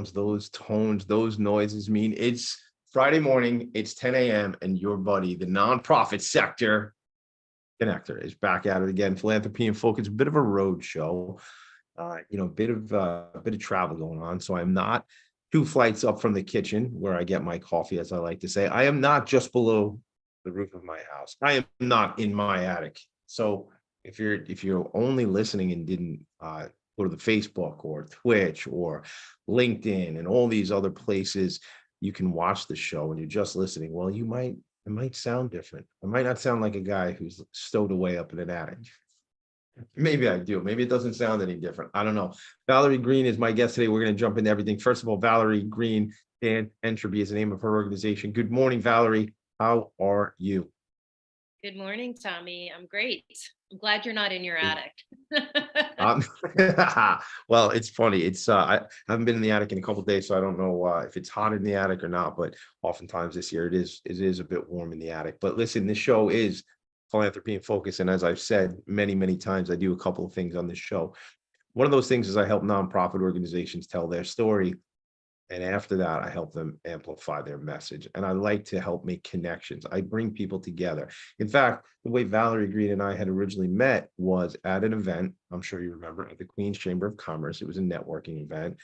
sounds, those tones, those noises mean it's Friday morning, it's 10 a.m., and your buddy, the nonprofit sector connector, is back at it again. Philanthropy and Focus, a bit of a road show, a bit of travel going on. So I'm not 2 flights up from the kitchen where I get my coffee, as I like to say. I am not just below the roof of my house. I am not in my attic. So if you're only listening and didn't go to the Facebook or Twitch or LinkedIn and all these other places you can watch the show and you're just listening, well, it might sound different. I might not sound like a guy who's stowed away up in an attic. Maybe I do. Maybe it doesn't sound any different. I don't know. Valerie Green is my guest today. We're going to jump into everything. First of all, Valerie Green, and Entropy is the name of her organization. Good morning, Valerie. How are you? Good morning, Tommy. I'm great. I'm glad you're not in your attic. Um, well, it's funny. I haven't been in the attic in a couple of days, so I don't know if it's hot in the attic or not. But oftentimes this year it is a bit warm in the attic. But listen, this show is Philanthropy and Focus, and as I've said many, many times, I do a couple of things on this show. One of those things is I help nonprofit organizations tell their story. And after that, I help them amplify their message. And I like to help make connections. I bring people together. In fact, the way Valerie Green and I had originally met was at an event, I'm sure you remember, at the Queen's Chamber of Commerce. It was a networking event.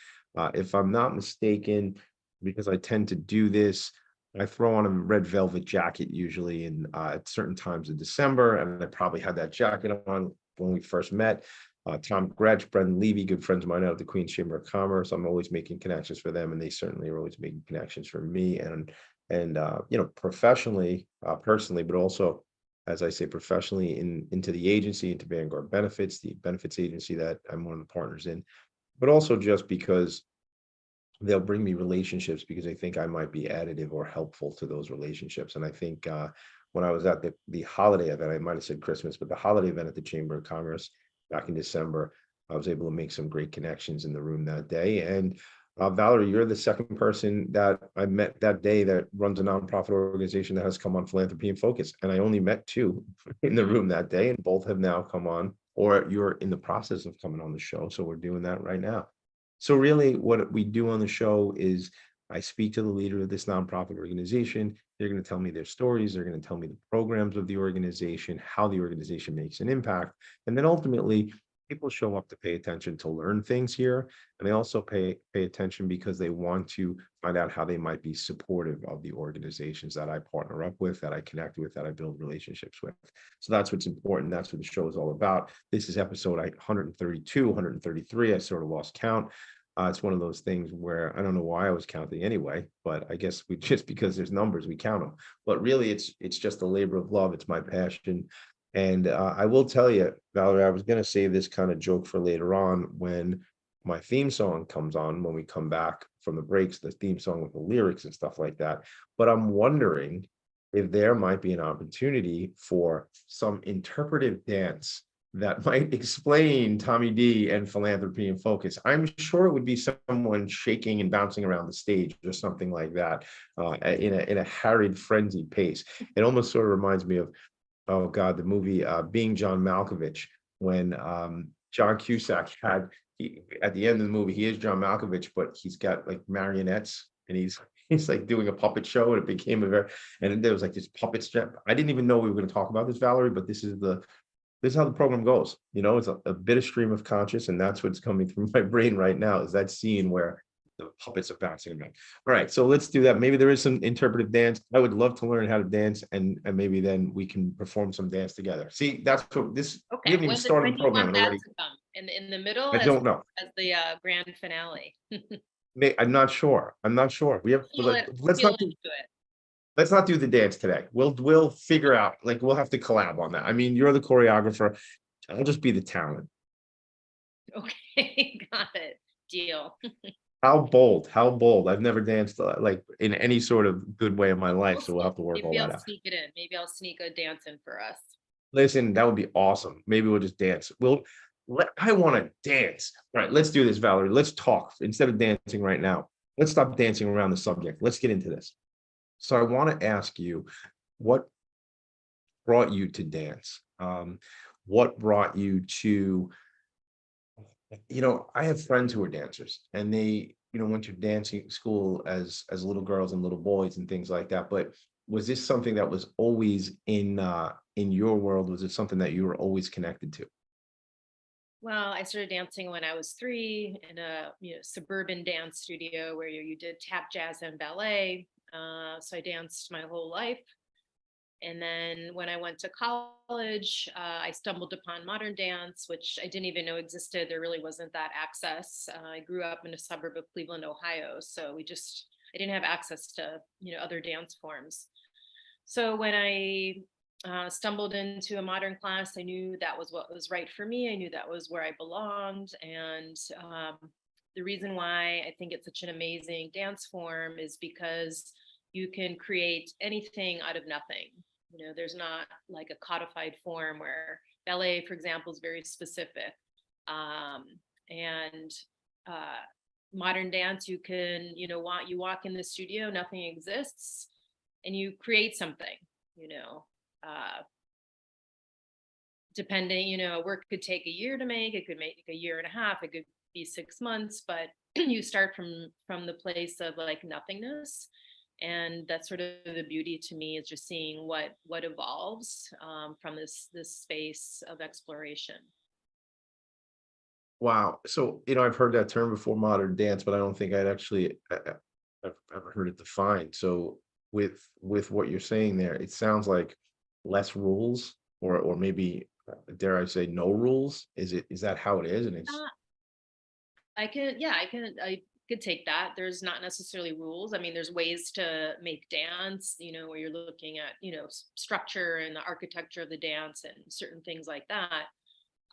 If I'm not mistaken, because I tend to do this, I throw on a red velvet jacket usually at certain times of December. And I probably had that jacket on when we first met. Tom Gretsch, Brendan Levy, good friends of mine out of the Queen's Chamber of Commerce. I'm always making connections for them, and they certainly are always making connections for me. And professionally, personally, but also, as I say, professionally into the agency, into Vanguard Benefits, the benefits agency that I'm one of the partners in, but also just because they'll bring me relationships because they think I might be additive or helpful to those relationships. And I think when I was at the holiday event, I might have said Christmas, but the holiday event at the Chamber of Commerce back in December, I was able to make some great connections in the room that day. And Valerie, you're the second person that I met that day that runs a nonprofit organization that has come on Philanthropy and Focus. And I only met 2 in the room that day, and both have now come on, or you're in the process of coming on the show. So we're doing that right now. So really what we do on the show is I speak to the leader of this nonprofit organization. They're going to tell me their stories. They're going to tell me the programs of the organization, how the organization makes an impact. And then ultimately, people show up to pay attention to learn things here. And they also pay attention because they want to find out how they might be supportive of the organizations that I partner up with, that I connect with, that I build relationships with. So that's what's important. That's what the show is all about. This is episode 132, 133. I sort of lost count. It's one of those things where I don't know why I was counting anyway, but I guess we just because there's numbers, we count them. But really, it's just a labor of love. It's my passion. And I will tell you, Valerie, I was going to save this kind of joke for later on when my theme song comes on, when we come back from the breaks, the theme song with the lyrics and stuff like that. But I'm wondering if there might be an opportunity for some interpretive dance that might explain Tommy D and Philanthropy and Focus. I'm sure it would be someone shaking and bouncing around the stage or something like that in a harried, frenzied pace. It almost sort of reminds me of, oh God, the movie Being John Malkovich, when John Cusack at the end of the movie, he is John Malkovich, but he's got like marionettes and he's like doing a puppet show, and it became and there was like this puppet strip. I didn't even know we were going to talk about this, Valerie, but this is how the program goes. It's a bit of stream of conscious, and that's what's coming through my brain right now is that scene where the puppets are bouncing around. All right, so let's do that. Maybe there is some interpretive dance. I would love to learn how to dance, and maybe then we can perform some dance together. See, that's what this. Okay. We haven't even started the program When do you want already. that to come? In the middle, I don't know. as the grand finale. I'm not sure. We have. Let's Feel not do. into it. Let's not do the dance today. We'll figure out. Like we'll have to collab on that. I mean, you're the choreographer. I'll just be the talent. Okay, got it. Deal. How bold? I've never danced like in any sort of good way in my life, so we'll have to work all that out. Maybe I'll sneak it in. Maybe I'll sneak a dance in for us. Listen, that would be awesome. Maybe we'll just dance. I want to dance. All right, let's do this, Valerie. Let's talk instead of dancing right now. Let's stop dancing around the subject. Let's get into this. So I want to ask you, what brought you to dance? What brought you to, I have friends who are dancers, and they went to dancing school as little girls and little boys and things like that. But was this something that was always in your world? Was it something that you were always connected to? Well, I started dancing when I was 3 in a suburban dance studio where you did tap, jazz, and ballet. So I danced my whole life. And then when I went to college, I stumbled upon modern dance, which I didn't even know existed. There really wasn't that access. I grew up in a suburb of Cleveland, Ohio, so I didn't have access to other dance forms. So when I stumbled into a modern class, I knew that was what was right for me. I knew that was where I belonged, and the reason why I think it's such an amazing dance form is because you can create anything out of nothing. There's not like a codified form where ballet, for example, is very specific. Um, and uh, Modern dance, you can, you walk in the studio, nothing exists, and you create something, you know. Uh, Depending, work could take a year to make, it could make a year and a half, it could be 6 months, but you start from the place of like nothingness. And that's sort of the beauty to me, is just seeing what evolves from this space of exploration. Wow. So, I've heard that term before, modern dance, but I don't think I'd actually I've ever heard it defined. So with what you're saying there, it sounds like less rules, or maybe dare I say no rules? Is that how it is? And it's uh, I could take that. There's not necessarily rules. I mean, there's ways to make dance, where you're looking at structure and the architecture of the dance and certain things like that,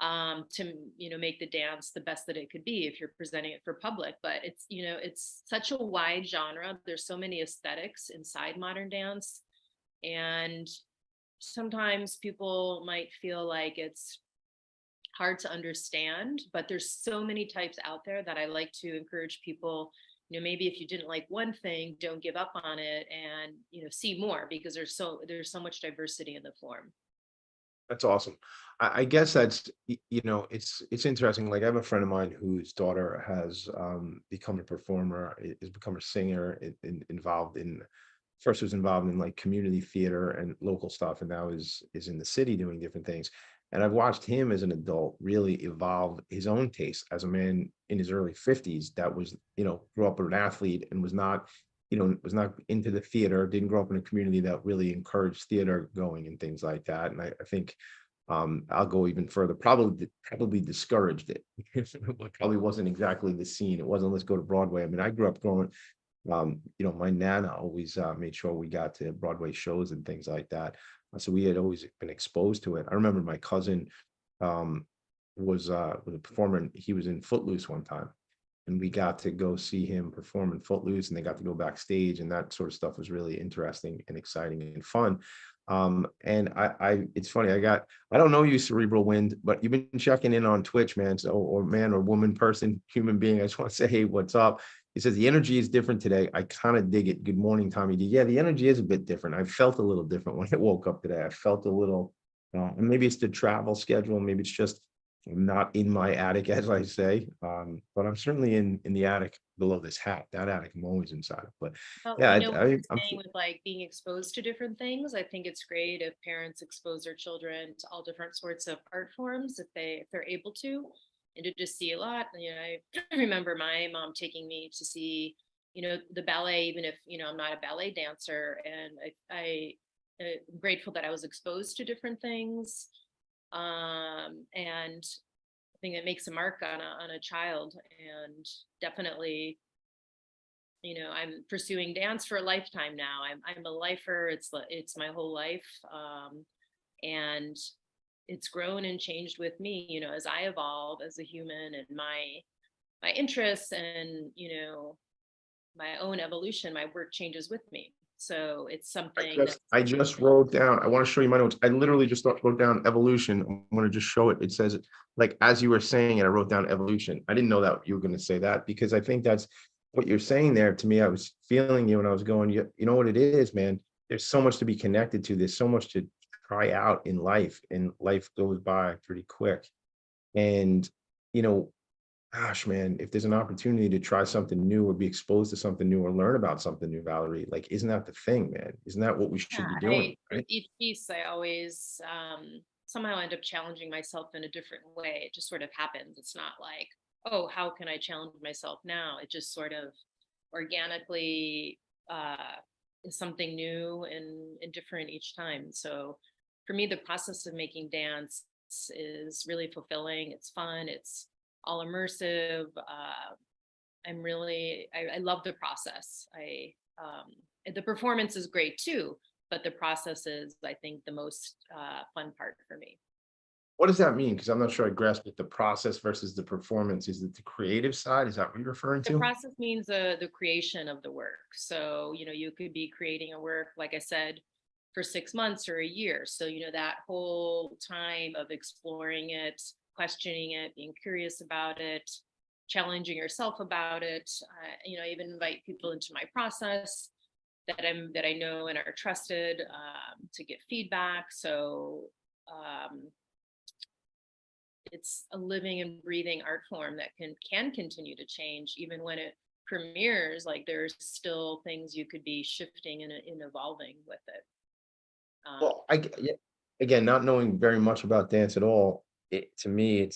to make the dance the best that it could be if you're presenting it for public. But it's such a wide genre. There's so many aesthetics inside modern dance, and sometimes people might feel like it's hard to understand, but there's so many types out there that I like to encourage people, maybe if you didn't like one thing, don't give up on it, and see more, because there's so much diversity in the form. That's awesome. I guess that's it's interesting. Like, I have a friend of mine whose daughter has become a performer, has become a singer, involved in first was involved in like community theater and local stuff, and now is in the city doing different things. And I've watched him as an adult really evolve his own taste as a man in his early 50s that was, grew up with an athlete and was not into the theater, didn't grow up in a community that really encouraged theater going and things like that. And I think I'll go even further, probably discouraged it. It probably wasn't exactly the scene. It wasn't, let's go to Broadway. I mean, I grew up going, my nana always made sure we got to Broadway shows and things like that. So we had always been exposed to it. I remember my cousin um, was a performer, and he was in Footloose one time, and we got to go see him perform in Footloose, and they got to go backstage, and that sort of stuff was really interesting and exciting and fun. And it's funny, I don't know you, Cerebral Wind, but you've been checking in on Twitch, man. So, or man, or woman, person, human being. I just want to say, hey, what's up? He says the energy is different today. I kind of dig it. Good morning, Tommy D. Yeah, the energy is a bit different. I felt a little different when I woke up today. I felt a little, and maybe it's the travel schedule. Maybe it's just I'm not in my attic, as I say, but I'm certainly in the attic below this hat. That attic I'm always inside of. But Well, yeah, what you're I'm saying with like being exposed to different things, I think it's great if parents expose their children to all different sorts of art forms if they're able to, and to just see a lot. I remember my mom taking me to see, the ballet, even if I'm not a ballet dancer, and I'm grateful that I was exposed to different things, and I think it makes a mark on a child, and definitely I'm pursuing dance for a lifetime now. I'm a lifer. It's my whole life, and it's grown and changed with me. As I evolve as a human, and my interests, and my own evolution. My work changes with me. So it's something that's I just wrote down. I want to show you my notes. I literally just wrote down evolution. I'm going to just show it. It says, like, as you were saying it, I wrote down evolution. I didn't know that you were going to say that, because I think that's what you're saying there to me. I was feeling you, and I was going, you know what it is, man. There's so much to be connected to. There's so much to try out in life, and life goes by pretty quick. And you know, gosh, man, if there's an opportunity to try something new or be exposed to something new or learn about something new, Valerie, like, isn't that the thing, man? Isn't that what we should Yeah, be doing, with right? each piece, I always somehow end up challenging myself in a different way. It just sort of happens. It's not like, oh, how can I challenge myself now? It just sort of organically uh, is something new and different each time. So for me, the process of making dance is really fulfilling. It's fun. It's all immersive. I love the process. The performance is great too, but the process is, I think, the most fun part for me. What does that mean? Because I'm not sure I grasp it. The process versus the performance. Is it the creative side? Is that what you're referring The to? process means the creation of the work. So, you could be creating a work, like I said, for 6 months or a year. So, that whole time of exploring it, questioning it, being curious about it, challenging yourself about it. I even invite people into my process that I know and are trusted to get feedback. So um, it's a living and breathing art form that can continue to change even when it premieres. Like there's still things you could be shifting and evolving with it. Well, yeah, again, not knowing very much about dance at all, to me,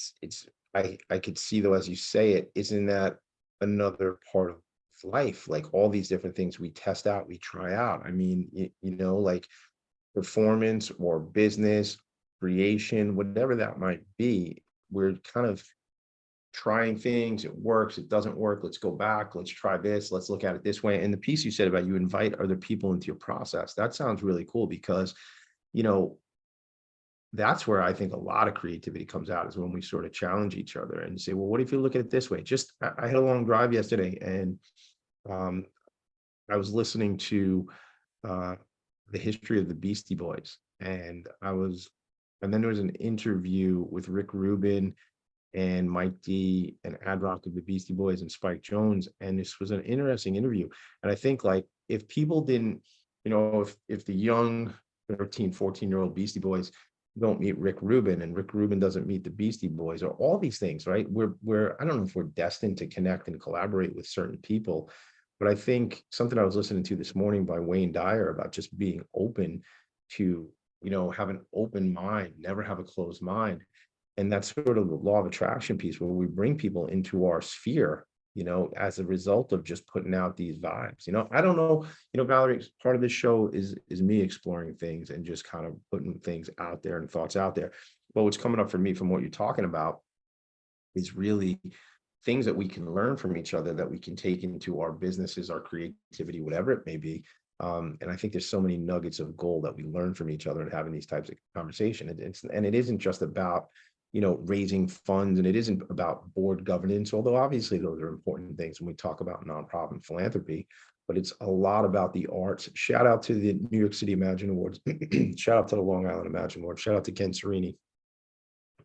I could see though, as you say it, isn't that another part of life? Like all these different things we test out, we try out. I mean, like performance or business, creation, whatever that might be, we're kind of trying things. It works, it doesn't work. Let's go back. Let's try this. Let's look at it this way. And the piece you said about you invite other people into your process, that sounds really cool because, you know, that's where I think a lot of creativity comes out is when we sort of challenge each other and say, well, what if you look at it this way? Just, I had a long drive yesterday and um, I was listening to uh, the history of the Beastie Boys. And then there was an interview with Rick Rubin and Mike D and Ad Rock of the Beastie Boys and Spike Jones. And this was an interesting interview. And I think like if people didn't, if the young 13, 14-year-old Beastie Boys don't meet Rick Rubin and Rick Rubin doesn't meet the Beastie Boys or all these things, right? I don't know if we're destined to connect and collaborate with certain people, but I think something I was listening to this morning by Wayne Dyer about just being open to, have an open mind, never have a closed mind. And that's sort of the law of attraction piece where we bring people into our sphere, as a result of just putting out these vibes. I don't know, Valerie, part of this show is me exploring things and just kind of putting things out there and thoughts out there. But what's coming up for me from what you're talking about is really things that we can learn from each other that we can take into our businesses, our creativity, whatever it may be. And I think there's so many nuggets of gold that we learn from each other and having these types of conversation. And it isn't just about, raising funds, and it isn't about board governance, although obviously those are important things when we talk about nonprofit philanthropy, but it's a lot about the arts. Shout out to the New York City Imagine Awards. Shout out to the Long Island Imagine Awards. Shout out to Ken Serini,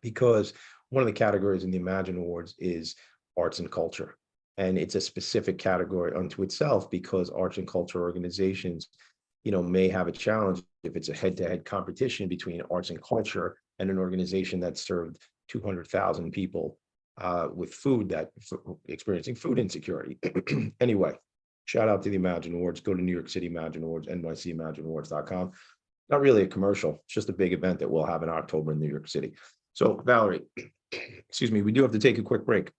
because one of the categories in the Imagine Awards is arts and culture. And it's a specific category unto itself because arts and culture organizations, may have a challenge if it's a head-to-head competition between arts and culture and an organization that served 200,000 people with food experiencing food insecurity. Anyway, shout out to the Imagine Awards. Go to New York City Imagine Awards, NYC ImagineAwards.com. Not really a commercial, it's just a big event that we'll have in October in New York City. So Valerie, excuse me, we do have to take a quick break.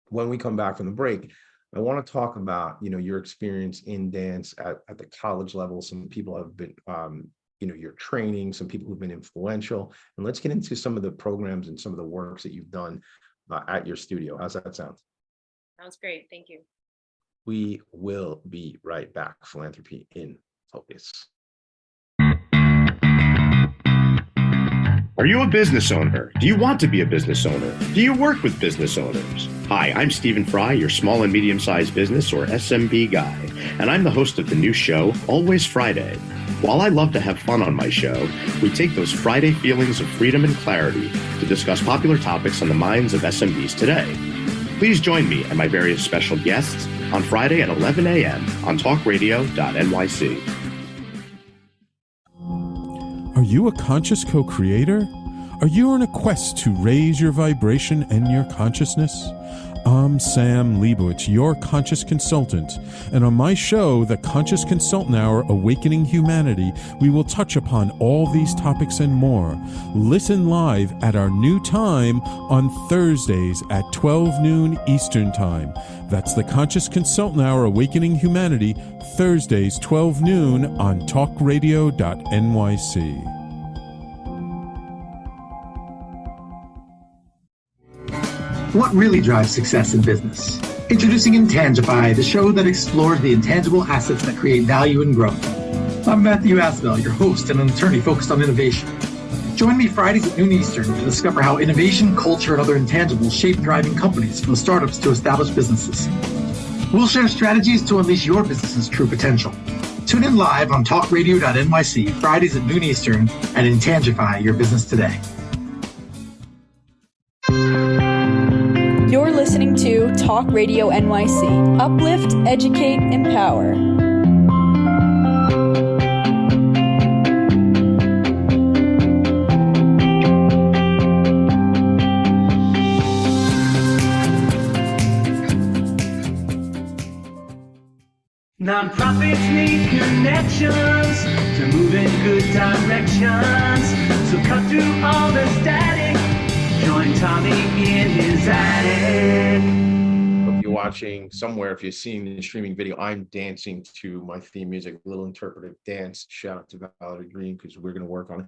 When we come back from the break, I want to talk about, your experience in dance at the college level. Some people have been, your training, some people who've been influential, and let's get into some of the programs and some of the works that you've done at your studio. How's that sound? Sounds great. Thank you. We will be right back. Philanthropy in Focus. Are you a business owner? Do you want to be a business owner? Do you work with business owners? Hi, I'm Stephen Fry, your small and medium-sized business or SMB guy, and I'm the host of the new show, Always Friday. While I love to have fun on my show, we take those Friday feelings of freedom and clarity to discuss popular topics on the minds of SMBs today. Please join me and my various special guests on Friday at 11 a.m. on TalkRadio.nyc. Are you a conscious co-creator? Are you on a quest to raise your vibration and your consciousness? I'm Sam Leibowitz, your conscious consultant, and on my show, The Conscious Consultant Hour Awakening Humanity, we will touch upon all these topics and more. Listen live at our new time on Thursdays at 12 noon Eastern Time. That's The Conscious Consultant Hour Awakening Humanity, Thursdays 12 noon on TalkRadio.nyc. What really drives success in business? Introducing Entropy, the show that explores the intangible assets that create value and growth. I'm Matthew Asbell, your host and an attorney focused on innovation. Join me Fridays at noon Eastern to discover how innovation, culture, and other intangibles shape thriving companies from startups to established businesses. We'll share strategies to unleash your business's true potential. Tune in live on TalkRadio.nyc Fridays at noon Eastern and Intangify your business today. You're listening to Talk Radio NYC. Uplift, educate, empower. Nonprofits need connections to move in good directions. So cut through all the static. Join Tommy in his attic. If you're watching somewhere, if you're seeing the streaming video, I'm dancing to my theme music, a little interpretive dance. Shout out to Valerie Green, because we're going to work on it.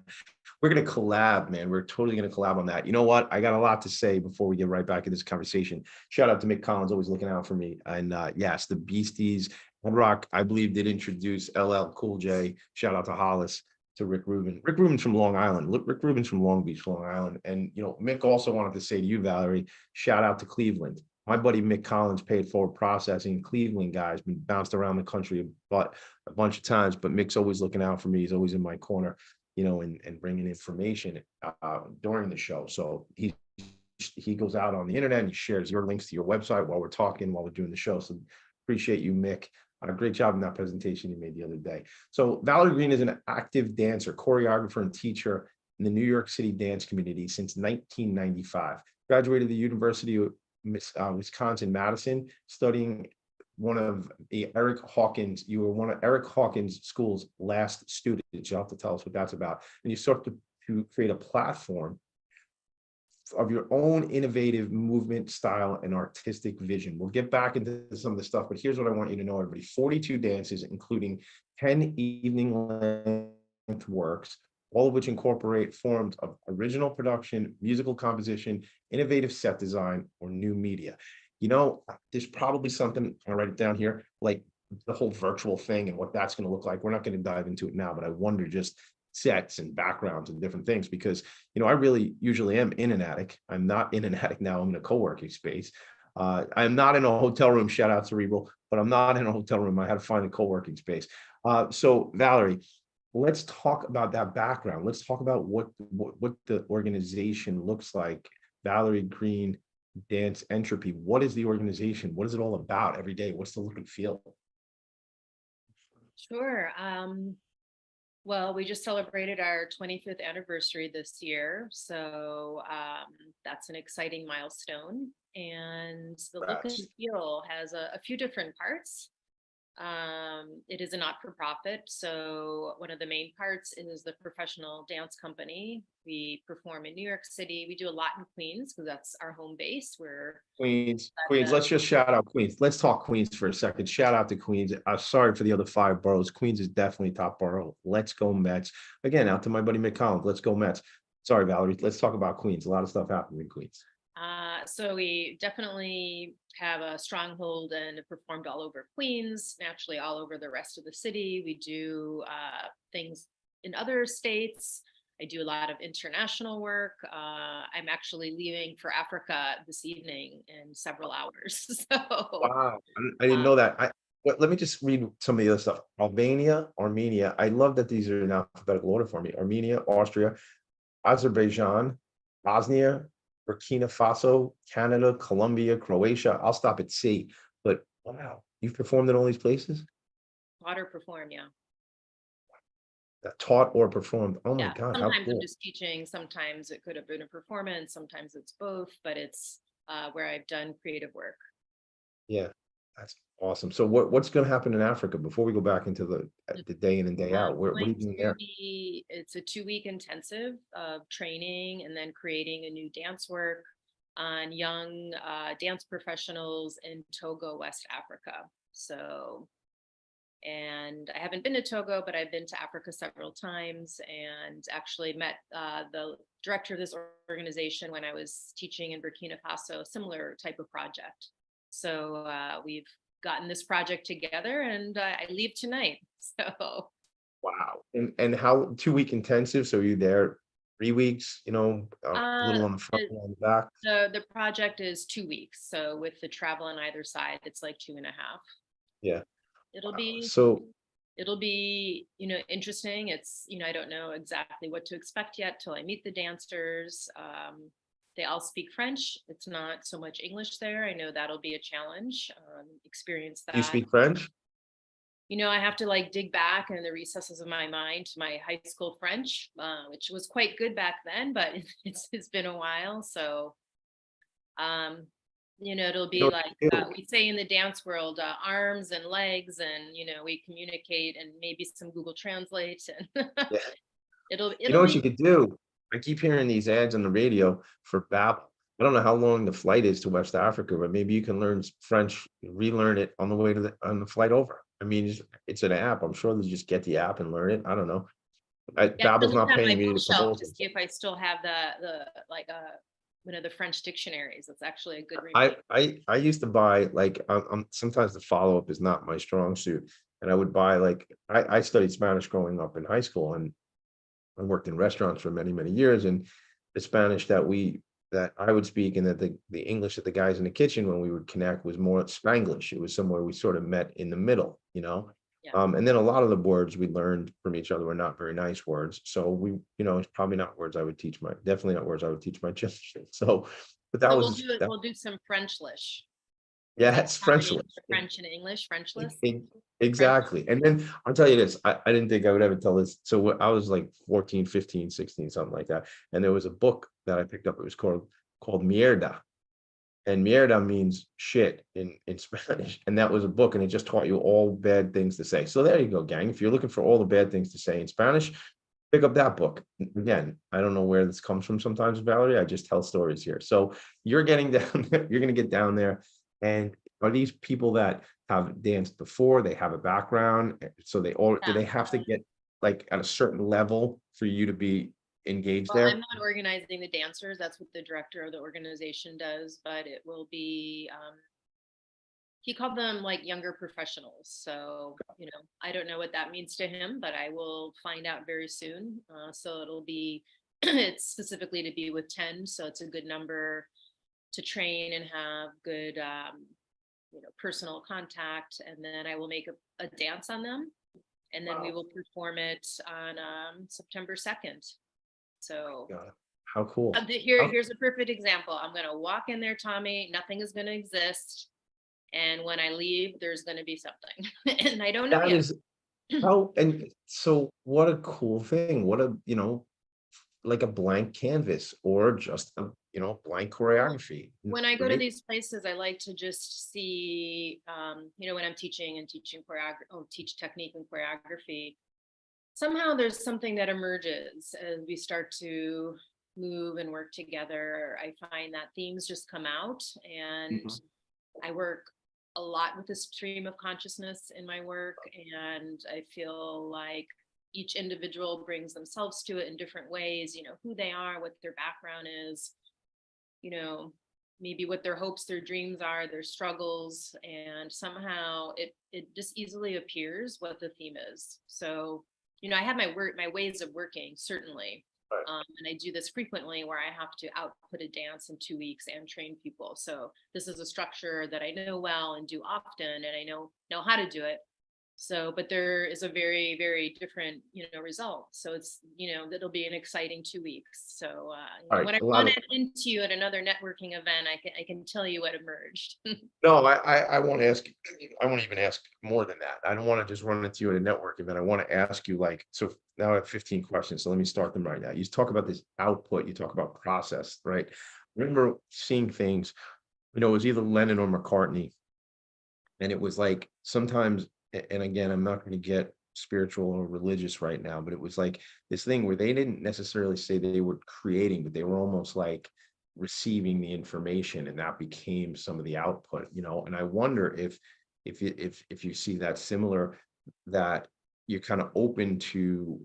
We're going to collab, man. We're totally going to collab on that. You know what? I got a lot to say before we get right back in this conversation. Shout out to Mick Collins, always looking out for me. And yes, the Beasties, Ed Rock, I believe, did introduce LL Cool J. Shout out to Hollis, to Rick Rubin. Rick Rubin's from Long Island. Rick Rubin's from Long Beach, Long Island. And, you know, Mick also wanted to say to you, Valerie, shout out to Cleveland. My buddy Mick Collins, paid forward processing, Cleveland guy's been bounced around the country a bunch of times, but Mick's always looking out for me. He's always in my corner, you know, and bringing information during the show. So he goes out on the internet and he shares your links to your website while we're talking, while we're doing the show. So appreciate you, Mick. Great job in that presentation you made the other day. So Valerie Green is an active dancer, choreographer, and teacher in the New York City dance community since 1995. Graduated the University of Wisconsin-Madison, studying one of Eric Hawkins. You were one of Eric Hawkins' school's last students. You'll have to tell us what that's about. And you start to create a platform of your own innovative movement, style, and artistic vision. We'll get back into some of the stuff, but here's what I want you to know, everybody. 42 dances, including 10 evening-length works, all of which incorporate forms of original production, musical composition, innovative set design, or new media. You know, there's probably something, I'll write it down here, like the whole virtual thing and what that's going to look like. We're not going to dive into it now, but I wonder just sets and backgrounds and different things, because, you know, I really usually am in an attic. I'm not in an attic now. I'm in a co-working space. I'm not in a hotel room, shout out Cerebral, but I'm not in a hotel room. I had to find a co-working space. So Valerie, let's talk about that background. Let's talk about what the organization looks like. Valerie Green Dance Entropy. What is the organization? What is it all about every day? What's the look and feel? Sure. Well, we just celebrated our 25th anniversary this year, so that's an exciting milestone. And the look and feel has a few different parts. It is a not-for-profit, so one of the main parts is the professional dance company. We perform in New York City. We do a lot in Queens because that's our home base. We're Queens. Let's just shout out Queens. Let's talk Queens for a second. Shout out to Queens. I'm sorry for the other 5 boroughs. Queens is definitely top borough. Let's go Mets. Again, out to my buddy Mick Collins. Let's go Mets. Sorry, Valerie. Let's talk about Queens. A lot of stuff happened in Queens. So we definitely have a stronghold and performed all over Queens, naturally all over the rest of the city. We do things in other states. I do a lot of international work. I'm actually leaving for Africa this evening in several hours. So, wow, I didn't know that. Let me just read some of the other stuff. Albania, Armenia. I love that these are in alphabetical order for me. Armenia, Austria, Azerbaijan, Bosnia, Burkina Faso, Canada, Colombia, Croatia. I'll stop at C. But wow, you've performed in all these places? water perform, yeah. that taught or performed. Oh my Yeah, God, how sometimes I'm cool. just teaching, sometimes it could have been a performance, sometimes it's both, but it's where I've done creative work. Yeah, that's awesome. So what's going to happen in Africa before we go back into the day in and day out? What are Going you doing to there? be, it's a 2-week intensive of training and then creating a new dance work on young dance professionals in Togo, West Africa. So, and I haven't been to Togo, but I've been to Africa several times and actually met the director of this organization when I was teaching in Burkina Faso, similar type of project. So we've gotten this project together and I leave tonight. So Wow. And how 2-week intensive? So you there 3 weeks, a uh, little on the front, the, and on the back. the project is 2 weeks. So with the travel on either side, it's like 2.5. Yeah. It'll Wow. be So it'll be, interesting. It's, I don't know exactly what to expect yet till I meet the dancers. They all speak French. It's not so much English there. I know that'll be a challenge. Experience do you that. speak French? I have to like dig back in the recesses of my mind to my high school French, which was quite good back then, but it's been a while. So, um, it'll You be know like what you do? we say in the dance world, arms and legs, and we communicate, and maybe some Google Translate, and Yeah. it'll You know it'll what you be could do? I keep hearing these ads on the radio for Babbel. I don't know how long the flight is to West Africa, but maybe you can learn French, relearn it on the way on the flight over. I mean, it's an app. I'm sure they just get the app and learn it. I don't know. yeah. I have to Babbel's look not at my paying me to bookshelf promote to them. see if I still have the like one of the French dictionaries. That's actually a good I reminder. I used to buy like sometimes the follow up is not my strong suit, and I would buy like I studied Spanish growing up in high school, and I worked in restaurants for many years, and the Spanish that I would speak and that the English that the guys in the kitchen when we would connect was more Spanglish. It was somewhere we sort of met in the middle, you know. Yeah. And then a lot of the words we learned from each other were not very nice words. So it's probably not words I would teach definitely not words I would teach my children. So, but that So was that. we'll do some Frenchlish. Is Yeah, that it's a combination French. of French and English? Frenchless? French. Exactly. And then I'll tell you this, I didn't think I would ever tell this. So I was like 14, 15, 16, something like that. And there was a book that I picked up. It was called Mierda. And mierda means shit in Spanish. And that was a book, and it just taught you all bad things to say. So there you go, gang. If you're looking for all the bad things to say in Spanish, pick up that book. Again, I don't know where this comes from sometimes, Valerie. I just tell stories here. So you're getting down there, you're going to get down there. And are these people that have danced before? They have a background. So do they have to get like at a certain level for you to be engaged Well, I'm there? not organizing the dancers. That's what the director of the organization does, but it will be, he called them like younger professionals. So, I don't know what that means to him, but I will find out very soon. So it'll be, it's specifically to be with 10. So it's a good number to train and have good, personal contact. And then I will make a dance on them. And then we Wow. will perform it on September 2nd. So God, how cool. here's a perfect example. I'm going to walk in there, Tommy. Nothing is going to exist. And when I leave, there's going to be something. And I don't know That yet. is and so what a cool thing. What like a blank canvas or just a, blank choreography. When I go to Right? these places, I like to just see, when I'm teaching choreography, teach technique and choreography, somehow there's something that emerges as we start to move and work together. I find that themes just come out, and Mhm. I work a lot with the stream of consciousness in my work, and I feel like each individual brings themselves to it in different ways, who they are, what their background is, you know, maybe what their hopes, their dreams are, their struggles, and somehow it just easily appears what the theme is. So, I have my ways of working, certainly. Right. And I do this frequently where I have to output a dance in 2 weeks and train people. So this is a structure that I know well and do often, and I know how to do it. So, but there is a very, very different, result. So it's, it'll be an exciting 2 weeks. So, All right, when I a lot run of into you at another networking event, I can tell you what emerged. no, I won't ask. I won't even ask more than that. I don't want to just run into you at a network event. I want to ask you, like, so now I have 15 questions. So let me start them right now. You talk about this output. You talk about process, right? I remember seeing things. It was either Lennon or McCartney, and it was like sometimes, and again, I'm not going to get spiritual or religious right now, but it was like this thing where they didn't necessarily say they were creating, but they were almost like receiving the information, and that became some of the output. And I wonder if you see that similar, that you're kind of open to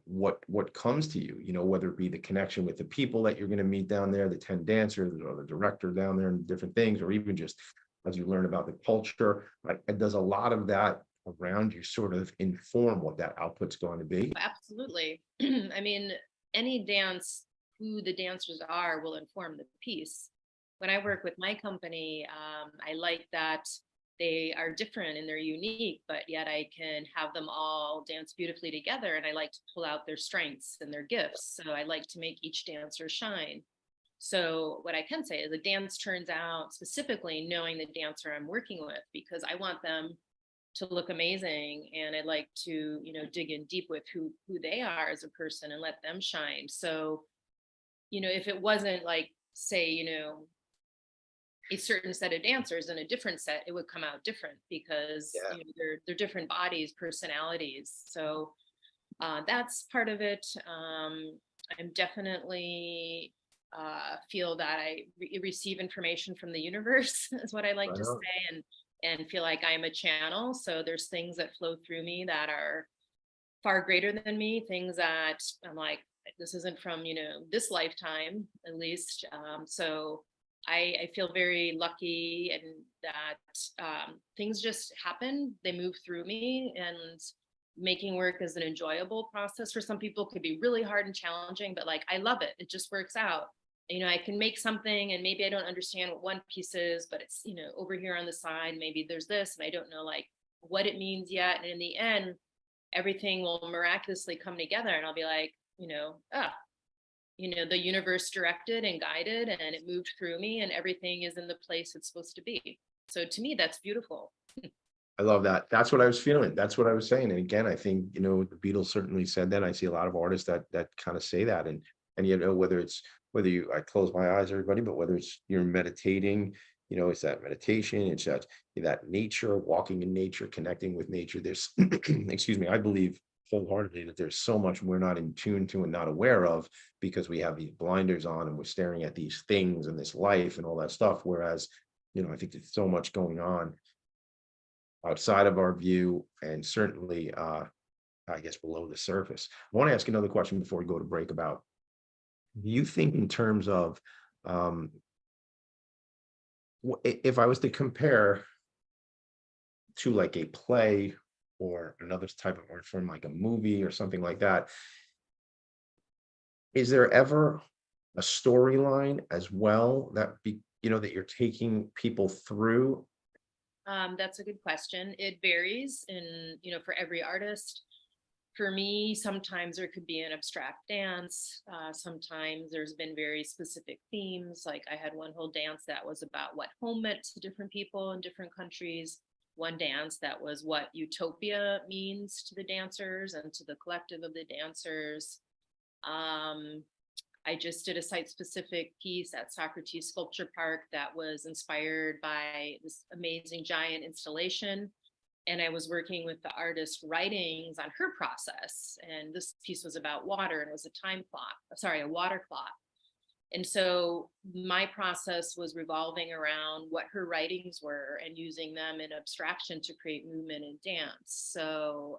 what comes to you, whether it be the connection with the people that you're going to meet down there, the 10 dancers or the director down there, and different things, or even just as you learn about the culture, like, it does a lot of that around you sort of inform what that output's going to be. Absolutely. I mean, any dance, who the dancers are will inform the piece. When I work with my company, I like that they are different and they're unique, but yet I can have them all dance beautifully together. And I like to pull out their strengths and their gifts. So I like to make each dancer shine. So what I can say is the dance turns out specifically knowing the dancer I'm working with, because I want them to look amazing, and I'd like to, dig in deep with who they are as a person and let them shine. So, if it wasn't like, say, a certain set of dancers and a different set, it would come out different because Yeah. they're different bodies, personalities. So that's part of it. I'm definitely feel that I receive information from the universe is what I like Right to on. say, and feel like I'm a channel. So there's things that flow through me that are far greater than me, things that I'm like, this isn't from, this lifetime, at least. So I feel very lucky, and that things just happen, they move through me, and making work is an enjoyable process. For some people, it could be really hard and challenging, but like, I love it. It just works out. I can make something and maybe I don't understand what one piece is, but it's, over here on the side, maybe there's this, and I don't know like what it means yet. And in the end, everything will miraculously come together, and I'll be like, the universe directed and guided, and it moved through me, and everything is in the place it's supposed to be. So to me, that's beautiful. I love that. That's what I was feeling. That's what I was saying. And again, I think, the Beatles certainly said that. I see a lot of artists that kind of say that. And whether I close my eyes, everybody, but whether it's you're meditating, it's that meditation, it's that nature, walking in nature, connecting with nature. There's, excuse me, I believe wholeheartedly that there's so much we're not in tune to and not aware of, because we have these blinders on and we're staring at these things and this life and all that stuff. Whereas, I think there's so much going on outside of our view, and certainly, I guess, below the surface. I want to ask another question before we go to break about, do you think in terms of, if I was to compare to like a play or another type of art form, like a movie or something like that, is there ever a storyline as well that that you're taking people through? That's a good question. It varies for every artist. For me, sometimes there could be an abstract dance. Sometimes there's been very specific themes. Like I had one whole dance that was about what home meant to different people in different countries. One dance that was what utopia means to the dancers and to the collective of the dancers. I just did a site-specific piece at Socrates Sculpture Park that was inspired by this amazing giant installation. And I was working with the artist's writings on her process. And this piece was about water, and it was a water clock. And so my process was revolving around what her writings were and using them in abstraction to create movement and dance. So,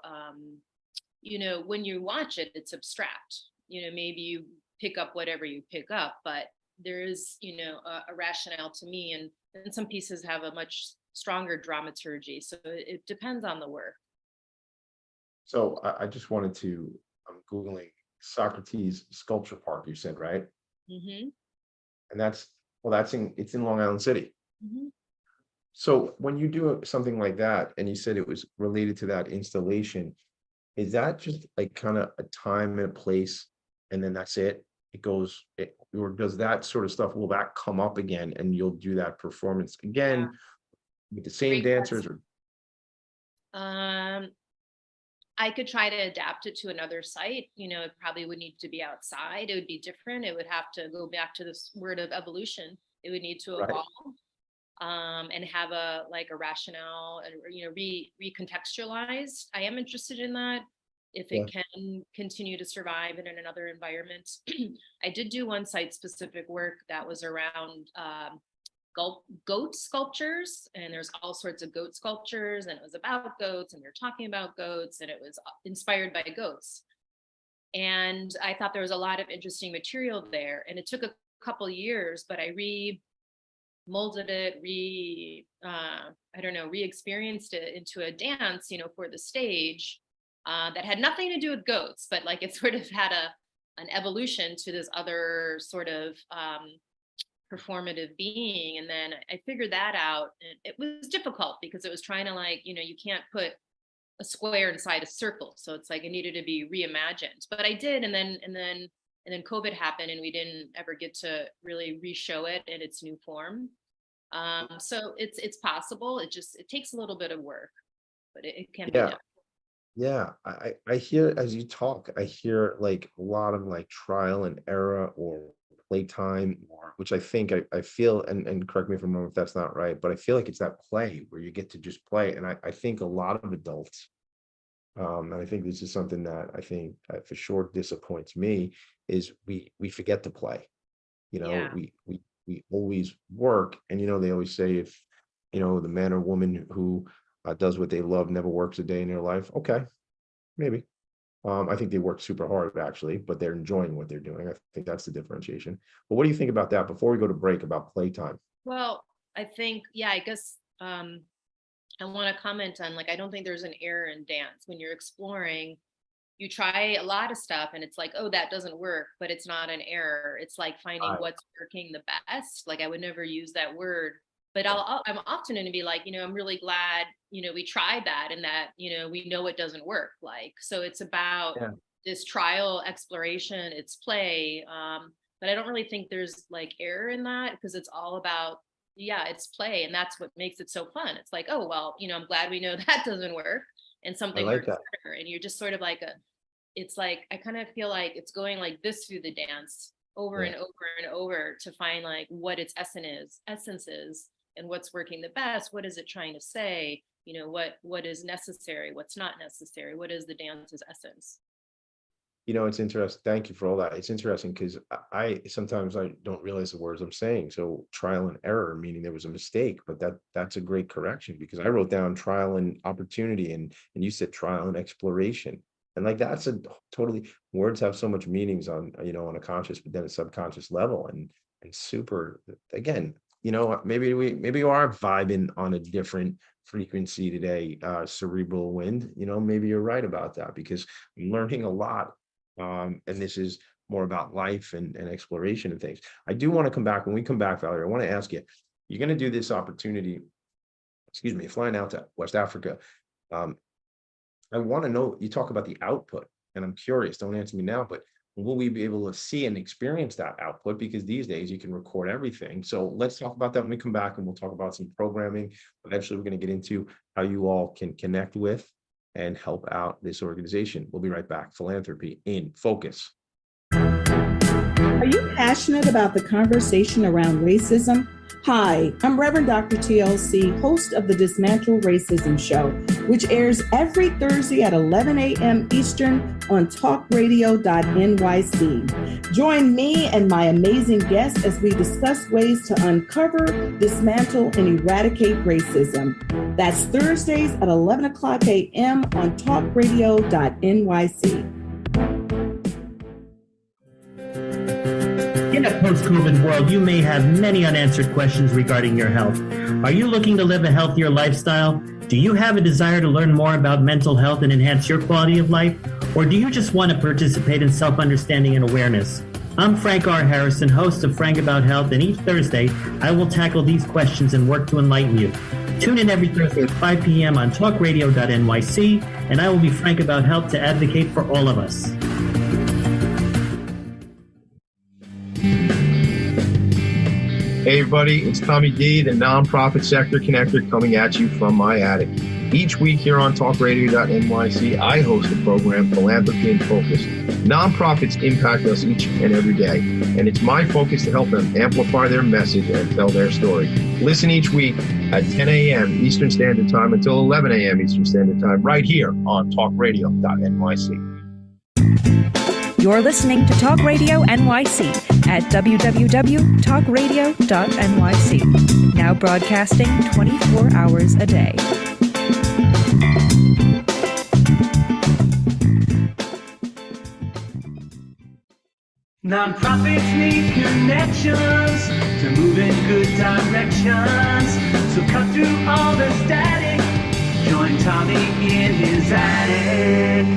when you watch it, it's abstract. Maybe you pick up whatever you pick up, but there is, a rationale to me, and some pieces have a much stronger dramaturgy. So it depends on the work. So I just wanted to, I'm Googling Socrates Sculpture Park, you said, right? Mm-hmm. And it's in Long Island City. Mm-hmm. So when you do something like that, and you said it was related to that installation, is that just like kind of a time and a place, and then that's it? Or does that sort of stuff, will that come up again and you'll do that performance again with the same Great dancers? question. I could try to adapt it to another site. It probably would need to be outside. It would be different. It would have to go back to this word of evolution. It would need to Right. evolve, and have a rationale, and recontextualized. I am interested in that if Yeah. it can continue to survive in another environment. I did do one site specific work that was around goat sculptures, and there's all sorts of goat sculptures, and it was about goats, and we were talking about goats, and it was inspired by goats. And I thought there was a lot of interesting material there, and it took a couple years, but I molded it, re-experienced it into a dance, for the stage, that had nothing to do with goats, but like it sort of had an evolution to this other sort of performative being. And then I figured that out, and it was difficult because it was trying to you can't put a square inside a circle, so it's like it needed to be reimagined. But I did, and then COVID happened, and we didn't ever get to really re-show it in its new form. So it's possible. It takes a little bit of work, but it can be done. Yeah, I hear, as you talk, I hear like a lot of like trial and error or playtime, which I think I feel, and correct me if I'm wrong if that's not right, but I feel like it's that play where you get to just play. And I think a lot of adults, and I think this is something that I think for sure disappoints me, is we forget to play. Yeah. We always work, and they always say, if the man or woman who does what they love never works a day in their life. Okay, maybe. I think they work super hard actually, but they're enjoying what they're doing. I think that's the differentiation. But what do you think about that before we go to break, about playtime? Well, I think, I guess I want to comment on, I don't think there's an error in dance. When you're exploring, you try a lot of stuff and it's like, oh, that doesn't work, but it's not an error. It's like finding what's working the best. Like I would never use that word, but I'm often going to be like, I'm really glad, we tried that, and that, we know it doesn't work. So it's about this trial exploration, it's play. But I don't really think there's error in that, because it's all about, it's play. And that's what makes it so fun. It's like, oh, well, I'm glad we know that doesn't work, and something works better. And you're just sort of it's like, I kind of feel like it's going like this through the dance over and over and over to find what its essence is, and what's working the best. What is it trying to say? What is necessary? What's not necessary? What is the dance's essence? It's interesting. Thank you for all that. It's interesting because sometimes I don't realize the words I'm saying. So trial and error, meaning there was a mistake, but that's a great correction, because I wrote down trial and opportunity, and you said trial and exploration. And that's a totally, words have so much meanings on, on a conscious, but then a subconscious level, and super, again, maybe we are vibing on a different frequency today, cerebral wind, maybe you're right about that, because I'm learning a lot. And this is more about life and exploration and things. I do want to come back. When we come back, Valerie, I want to ask you, you're going to do this opportunity, flying out to West Africa. I want to know, you talk about the output, and I'm curious, don't answer me now, but will we be able to see and experience that output? Because these days you can record everything. So let's talk about that when we come back, and we'll talk about some programming. Eventually, we're going to get into how you all can connect with and help out this organization. We'll be right back. Philanthropy in Focus. Are you passionate about the conversation around racism? Hi, I'm Reverend Dr. TLC, host of the Dismantle Racism Show, which airs every Thursday at 11 a.m. Eastern on TalkRadio.nyc. Join me and my amazing guests as we discuss ways to uncover, dismantle, and eradicate racism. That's Thursdays at 11 o'clock a.m. on TalkRadio.nyc. In a post-COVID world, you may have many unanswered questions regarding your health. Are you looking to live a healthier lifestyle? Do you have a desire to learn more about mental health and enhance your quality of life? Or do you just want to participate in self-understanding and awareness? I'm Frank R. Harrison, host of Frank About Health, and each Thursday, I will tackle these questions and work to enlighten you. Tune in every Thursday at 5 p.m. on TalkRadio.nyc, and I will be frank about help to advocate for all of us. Hey everybody, it's Tommy D, the nonprofit sector connector, coming at you from my attic. Each week here on TalkRadio.nyc, I host the program Philanthropy and Phocus. Nonprofits impact us each and every day, and it's my focus to help them amplify their message and tell their story. Listen each week at 10 a.m. Eastern Standard Time until 11 a.m. Eastern Standard Time, right here on TalkRadio.nyc. You're listening to Talk Radio NYC at www.talkradio.nyc. Now broadcasting 24 hours a day. Nonprofits need connections to move in good directions. So cut through all the static. Join Tommy in his attic.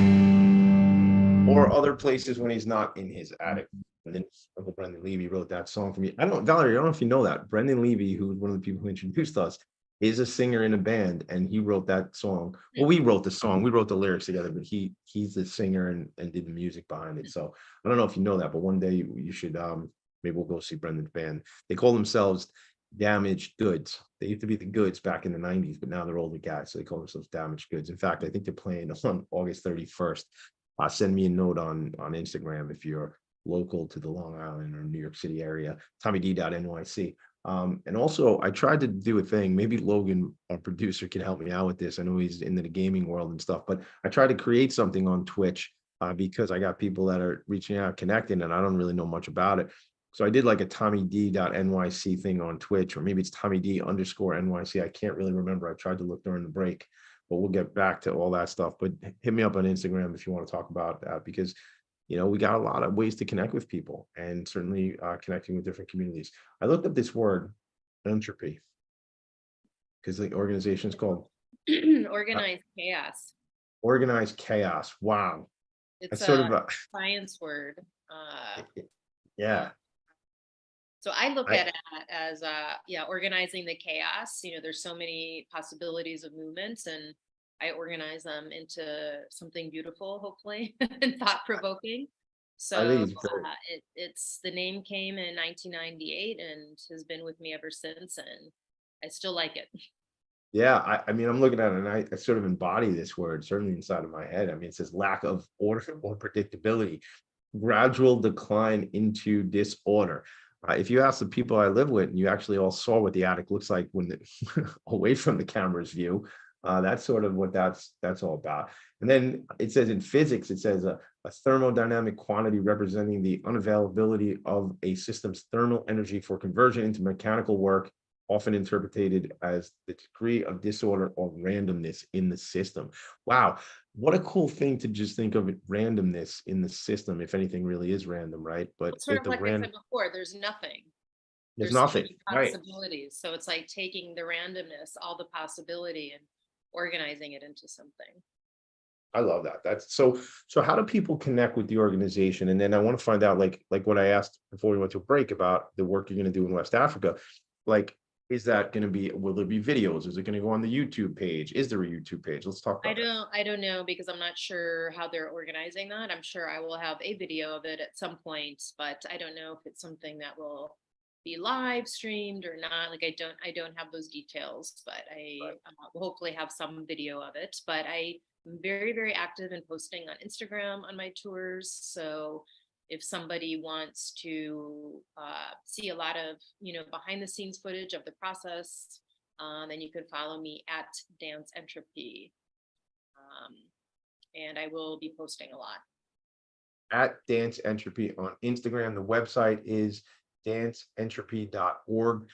Or other places when he's not in his attic. And then Uncle Brendan Levy wrote that song for me. I don't know, Valerie, I don't know if you know that. Brendan Levy, who was one of the people who introduced us, is a singer in a band, and he wrote that song. Well, we wrote the song, we wrote the lyrics together, but he's the singer and did the music behind it. So I don't know if you know that, but one day you should maybe we'll go see Brendan's band. They call themselves Damaged Goods. They used to be the Goods back in the 90s, but now they're older guys, so they call themselves Damaged Goods. In fact, I think they're playing on August 31st. Send me a note on Instagram if you're local to the Long Island or New York City area, TommyD.nyc. And also, I tried to do a thing. Maybe Logan, our producer, can help me out with this. I know he's into the gaming world and stuff, but I tried to create something on Twitch because I got people that are reaching out, connecting, and I don't really know much about it. So I did like a TommyD.nyc thing on Twitch, or maybe it's TommyD_NYC. I can't really remember. I tried to look during the break, but we'll get back to all that stuff. But hit me up on Instagram if you want to talk about that, because we got a lot of ways to connect with people, and certainly connecting with different communities. I looked up this word, entropy, because the organization is called Organized chaos. Organized Chaos. Wow. It's That's sort of a science word. Yeah. So I look at it as organizing the chaos. There's so many possibilities of movements, and I organize them into something beautiful, hopefully, and thought-provoking. So it's the name came in 1998 and has been with me ever since, and I still like it. Yeah, I mean, I'm looking at it, and I sort of embody this word, certainly inside of my head. I mean, it says lack of order or predictability, gradual decline into disorder. If you ask the people I live with, and you actually all saw what the attic looks like when away from the camera's view, that's sort of what that's all about. And then it says in physics, it says a thermodynamic quantity representing the unavailability of a system's thermal energy for conversion into mechanical work, often interpreted as the degree of disorder or randomness in the system. Wow, what a cool thing to just think of it, randomness in the system, if anything really is random, right? But sort of like I said before, there's nothing. There's nothing, right? Possibilities. So it's like taking the randomness, all the possibility, and organizing it into something. I love that. That's so how do people connect with the organization? And then I want to find out, like what I asked before we went to a break about the work you're going to do in West Africa. Like, is that going to be, will there be videos? Is it going to go on the YouTube page? Is there a YouTube page? Let's talk about I don't know, because I'm not sure how they're organizing that. I'm sure I will have a video of it at some point, but I don't know if it's something that will be live streamed or not. Like I don't have those details, but I will hopefully have some video of it. But I'm very, very active in posting on Instagram on my tours. So if somebody wants to see a lot of, behind the scenes footage of the process, then you can follow me at Dance Entropy. And I will be posting a lot. At Dance Entropy on Instagram. The website is danceentropy.org.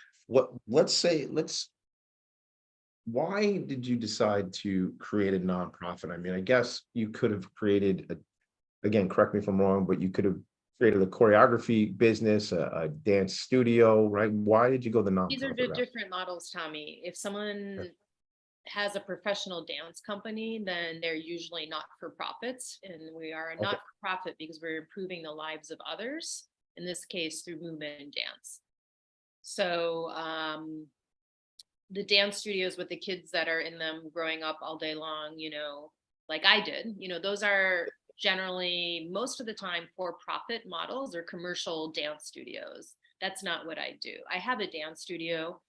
Why did you decide to create a nonprofit? I mean, I guess you could have created again, correct me if I'm wrong, but you could have created a choreography business, a dance studio, right? Why did you go the nonprofit? These are different models, Tommy. If someone has a professional dance company, then they're usually not for profits, and we are a not for profit because we're improving the lives of others, in this case through movement and dance. So the dance studios with the kids that are in them growing up all day long, like I did, those are generally most of the time for-profit models or commercial dance studios. That's not what I do. I have a dance studio.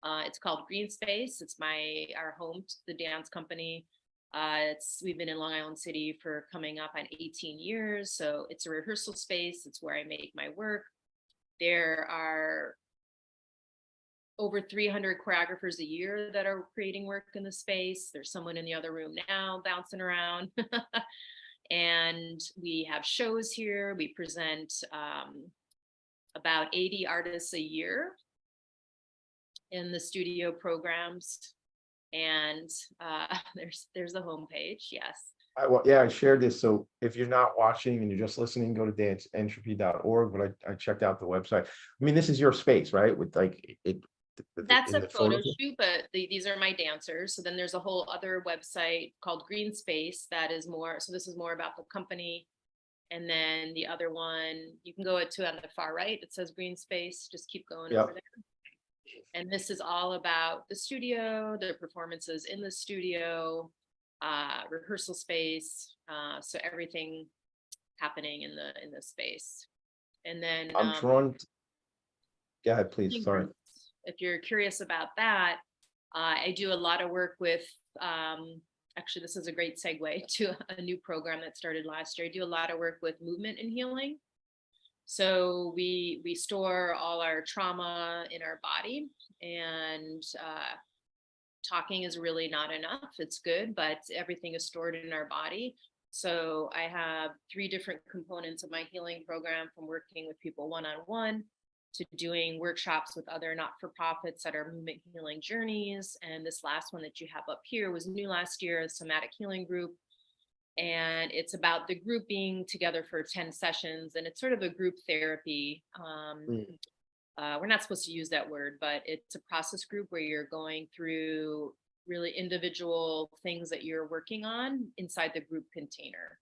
It's called Green Space. It's our home, the dance company. We've been in Long Island City for coming up on 18 years. So it's a rehearsal space. It's where I make my work. There are over 300 choreographers a year that are creating work in the space. There's someone in the other room now bouncing around. And we have shows here. We present about 80 artists a year in the studio programs. And there's the homepage. Yes. I shared this. So if you're not watching and you're just listening, go to Entropy.org. But I checked out the website. I mean, this is your space, right? With like it. That's a photo shoot, but these are my dancers. So then there's a whole other website called Green Space that is more. So this is more about the company. And then the other one, you can go to on the far right. It says Green Space. Just keep going over there. And this is all about the studio, the performances in the studio, rehearsal space. So everything happening in the space. And then I'm drawn. Go ahead, please. Sorry. If you're curious about that, I do a lot of work with, actually, this is a great segue to a new program that started last year. I do a lot of work with movement and healing. So we store all our trauma in our body, and talking is really not enough. It's good, but everything is stored in our body. So I have 3 different components of my healing program, from working with people one-on-one to doing workshops with other not-for-profits that are movement healing journeys. And this last one that you have up here was new last year, a somatic healing group. And it's about the group being together for 10 sessions. And it's sort of a group therapy. We're not supposed to use that word, but it's a process group where you're going through really individual things that you're working on inside the group container.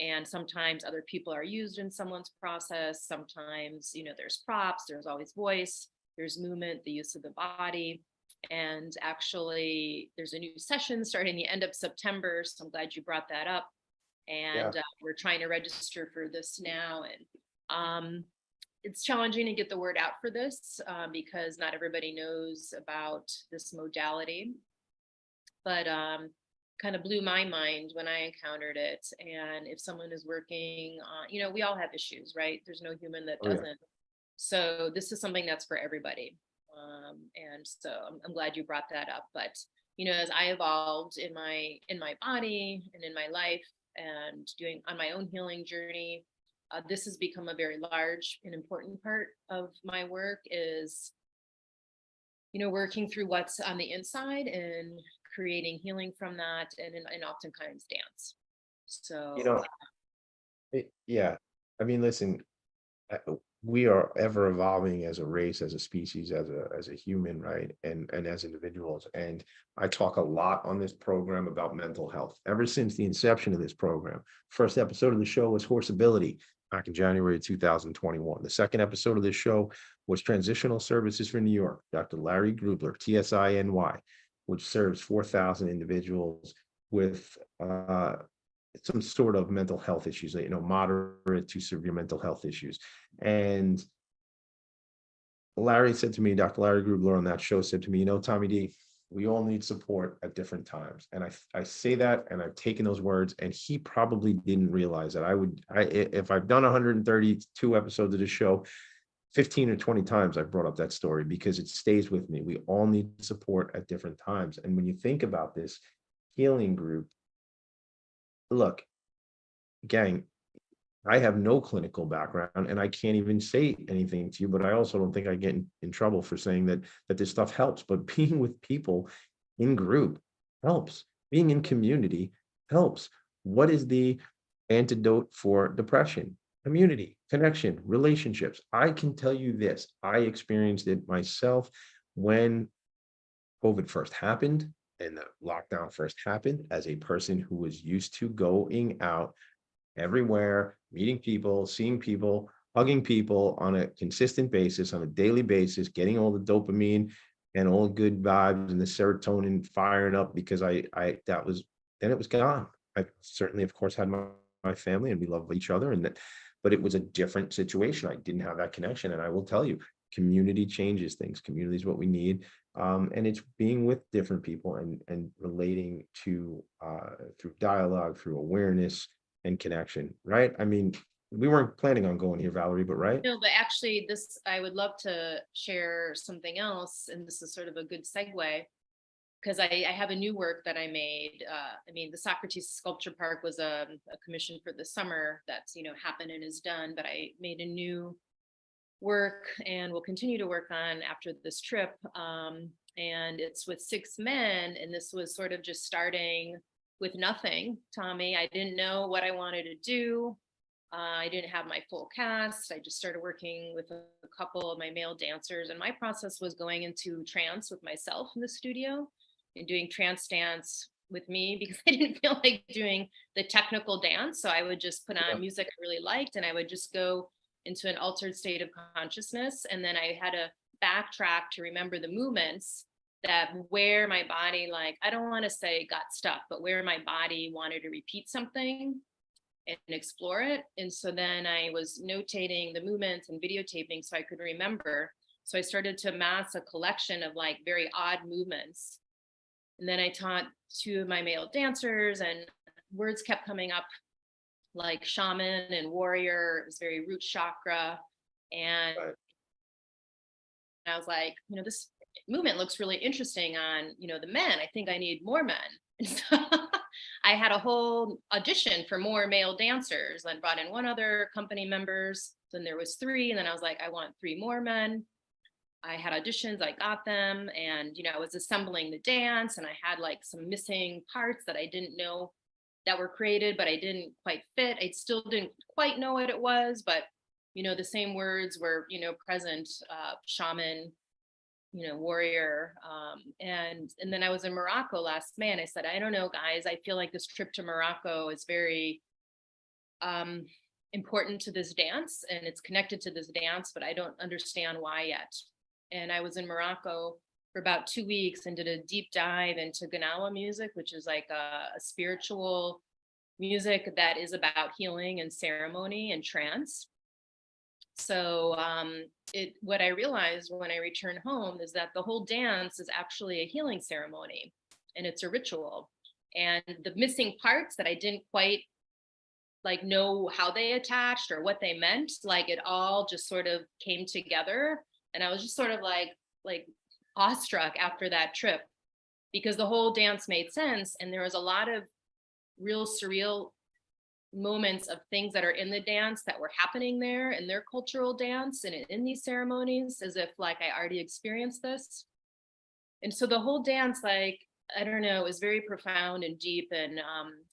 And sometimes other people are used in someone's process. Sometimes, there's props, there's always voice, there's movement, the use of the body. And actually, there's a new session starting the end of September. So I'm glad you brought that up. And we're trying to register for this now. And it's challenging to get the word out for this because not everybody knows about this modality. But kind of blew my mind when I encountered it. And if someone is working on, we all have issues, right? There's no human that doesn't. So this is something that's for everybody. And so I'm glad you brought that up. But, as I evolved in my body and in my life and doing on my own healing journey, this has become a very large and important part of my work is, working through what's on the inside and creating healing from that, and oftentimes dance. So, I mean, listen, we are ever evolving as a race, as a species, as a human, right? And as individuals. And I talk a lot on this program about mental health. Ever since the inception of this program, first episode of the show was horseability back in January of 2021. The second episode of this show was transitional services for New York, Dr. Larry Grubler, TSINY, which serves 4,000 individuals with some sort of mental health issues, moderate to severe mental health issues. And Larry said to me, Dr. Larry Grubler on that show said to me, Tommy D, we all need support at different times. And I say that, and I've taken those words, and he probably didn't realize that if I've done 132 episodes of the show, 15 or 20 times I've brought up that story because it stays with me. We all need support at different times. And when you think about this healing group, look, gang, I have no clinical background and I can't even say anything to you, but I also don't think I get in trouble for saying that this stuff helps. But being with people in group helps. Being in community helps. What is the antidote for depression? Community, connection, relationships. I can tell you this, I experienced it myself when COVID first happened and the lockdown first happened, as a person who was used to going out everywhere, meeting people, seeing people, hugging people on a consistent basis, on a daily basis, getting all the dopamine and all good vibes and the serotonin firing up, because that was, then it was gone. I certainly, of course, had my family and we love each other, and that, but it was a different situation. I didn't have that connection. And I will tell you, community changes things. Community is what we need. And it's being with different people and relating to through dialogue, through awareness and connection, right? I mean, we weren't planning on going here, Valerie, but right? No, but actually this, I would love to share something else. And this is sort of a good segue, because I have a new work that I made. I mean, the Socrates Sculpture Park was a commission for the summer that's, happened and is done, but I made a new work and will continue to work on after this trip. And it's with 6 men. And this was sort of just starting with nothing, Tommy. I didn't know what I wanted to do. I didn't have my full cast. I just started working with a couple of my male dancers. And my process was going into trance with myself in the studio and doing trance dance with me, because I didn't feel like doing the technical dance. So I would just put on music I really liked, and I would just go into an altered state of consciousness. And then I had to backtrack to remember the movements, that where my body, like, I don't want to say got stuck, but where my body wanted to repeat something and explore it. And so then I was notating the movements and videotaping so I could remember. So I started to amass a collection of like very odd movements. And then I taught 2 of my male dancers, and words kept coming up like shaman and warrior. It was very root chakra. And I was like, this movement looks really interesting on, the men. I think I need more men. And so I had a whole audition for more male dancers, and brought in 1 other company members. Then there was 3. And then I was like, I want 3 more men. I had auditions, I got them. And, I was assembling the dance, and I had like some missing parts that I didn't know that were created, but I didn't quite fit. I still didn't quite know what it was, but, the same words were, present, shaman, warrior. And then I was in Morocco last May, and I said, I don't know, guys, I feel like this trip to Morocco is very important to this dance, and it's connected to this dance, but I don't understand why yet. And I was in Morocco for about 2 weeks and did a deep dive into Ganawa music, which is like a spiritual music that is about healing and ceremony and trance. So what I realized when I returned home is that the whole dance is actually a healing ceremony, and it's a ritual. And the missing parts that I didn't quite like know how they attached or what they meant, like it all just sort of came together. And I was just sort of like awestruck after that trip, because the whole dance made sense. And there was a lot of real surreal moments of things that are in the dance that were happening there in their cultural dance and in these ceremonies, as if like I already experienced this. And so the whole dance, like, I don't know, is very profound and deep. And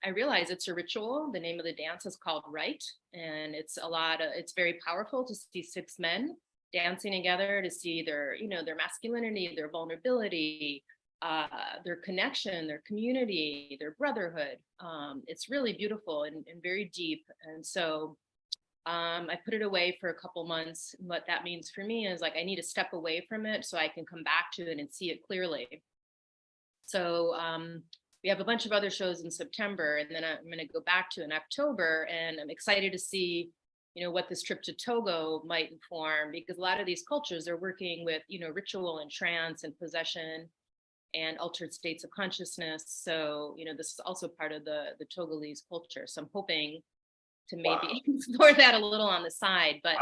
I realize it's a ritual. The name of the dance is called Right. And it's very powerful to see 6 men dancing together, to see their masculinity, their vulnerability, their connection, their community, their brotherhood. It's really beautiful and very deep. And so I put it away for a couple months. What that means for me is like, I need to step away from it so I can come back to it and see it clearly. So we have a bunch of other shows in September, and then I'm going to go back to in October, and I'm excited to see what this trip to Togo might inform, because a lot of these cultures are working with, ritual and trance and possession and altered states of consciousness. So, this is also part of the Togolese culture. So I'm hoping to maybe explore that a little on the side, but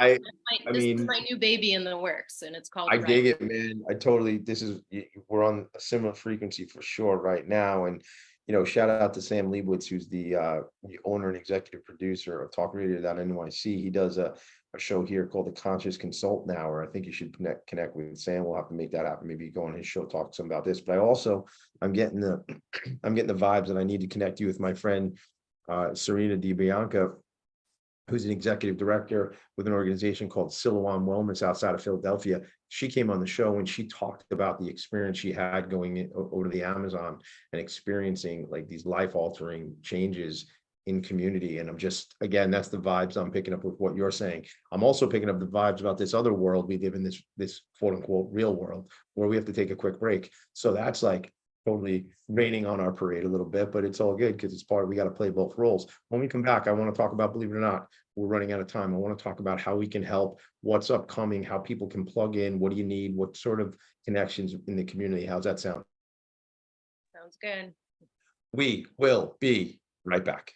this is my new baby in the works, and it's called I dig it, man. We're on a similar frequency for sure right now. And, shout out to Sam Leibowitz, who's the owner and executive producer of TalkRadio.nyc. He does a show here called The Conscious Consultant Hour. I think you should connect with Sam. We'll have to make that happen. Maybe go on his show, talk to him about this. But I'm getting the vibes, and I need to connect you with my friend Serena DiBianca, who's an executive director with an organization called Siloam Wellness outside of Philadelphia. She came on the show and she talked about the experience she had going over to the Amazon and experiencing like these life-altering changes in community. And I'm just, again, that's the vibes I'm picking up with what you're saying. I'm also picking up the vibes about this other world we live in, this quote unquote real world, where we have to take a quick break. So that's like totally raining on our parade a little bit, but it's all good because it's part, we got to play both roles. When we come back, I want to talk about, believe it or not, we're running out of time. I want to talk about how we can help, what's upcoming, how people can plug in, what do you need, what sort of connections in the community. How's that sound? Sounds good. We will be right back.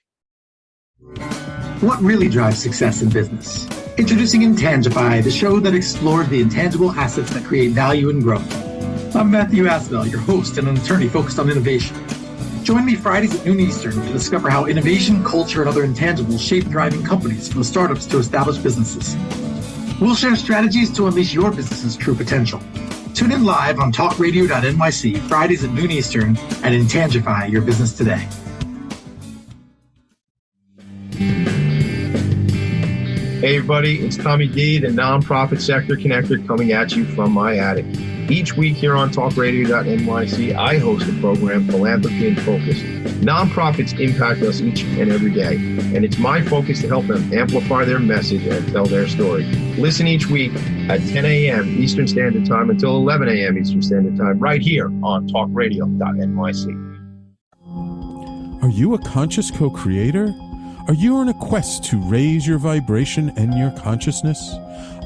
What really drives success in business? Introducing Entropy, the show that explores the intangible assets that create value and growth. I'm Matthew Asbell, your host and an attorney focused on innovation. Join me Fridays at noon Eastern to discover how innovation, culture, and other intangibles shape thriving companies from startups to established businesses. We'll share strategies to unleash your business's true potential. Tune in live on TalkRadio.nyc Fridays at noon Eastern and Entropy your business today. Hey everybody, it's Tommy D, the nonprofit sector connector, coming at you from my attic. Each week here on TalkRadio.nyc, I host a program, Philanthropy and Phocus. Nonprofits impact us each and every day, and it's my focus to help them amplify their message and tell their story. Listen each week at 10 a.m. Eastern Standard Time until 11 a.m. Eastern Standard Time, right here on TalkRadio.nyc. Are you a conscious co-creator? Are you on a quest to raise your vibration and your consciousness?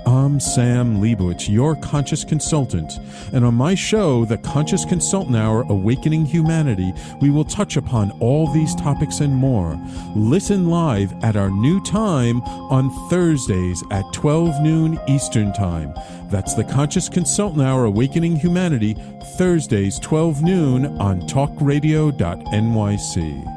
I'm Sam Leibowitz, your conscious consultant, and on my show, The Conscious Consultant Hour, Awakening Humanity, we will touch upon all these topics and more. Listen live at our new time on Thursdays at 12 noon Eastern Time. That's The Conscious Consultant Hour, Awakening Humanity, Thursdays, 12 noon on TalkRadio.nyc.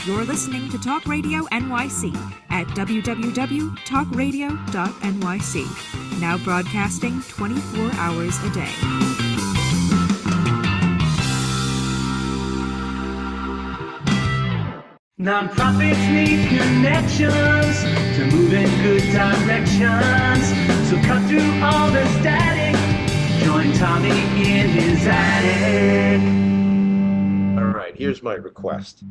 You're listening to Talk Radio NYC at www.talkradio.nyc. Now broadcasting 24 hours a day. Nonprofits need connections to move in good directions. So cut through all the static. Join Tommy in his attic. All right, here's my request.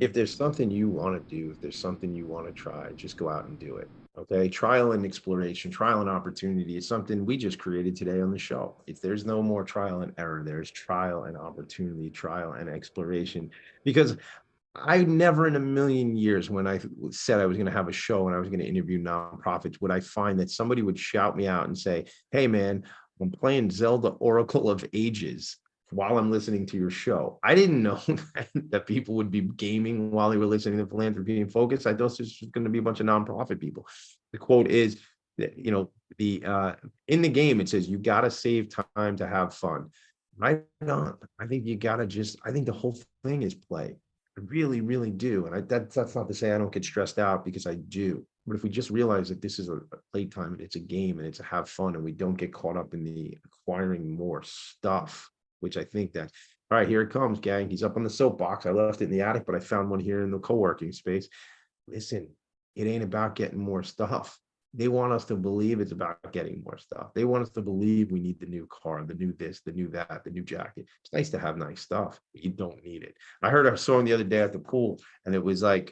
If there's something you want to do, if there's something you want to try, just go out and do it. Okay. Trial and exploration, trial and opportunity is something we just created today on the show. If there's no more trial and error, there's trial and opportunity, trial and exploration. Because I never in a million years, when I said I was going to have a show and I was going to interview nonprofits, would I find that somebody would shout me out and say, hey man, I'm playing Zelda Oracle of Ages while I'm listening to your show. I didn't know that people would be gaming while they were listening to Philanthropy and Focus. I thought this was going to be a bunch of nonprofit people. The quote is that, you know, in the game, it says, you got to save time to have fun. Right on. I think you got to I think the whole thing is play. I really, really do. And that's not to say I don't get stressed out, because I do. But if we just realize that this is a playtime, and it's a game, and it's a have fun, and we don't get caught up in the acquiring more stuff, which I think that, all right, here it comes, gang. He's up on the soapbox. I left it in the attic, but I found one here in the co-working space. Listen, it ain't about getting more stuff. They want us to believe it's about getting more stuff. They want us to believe we need the new car, the new this, the new that, the new jacket. It's nice to have nice stuff, but you don't need it. I heard a song the other day at the pool, and it was a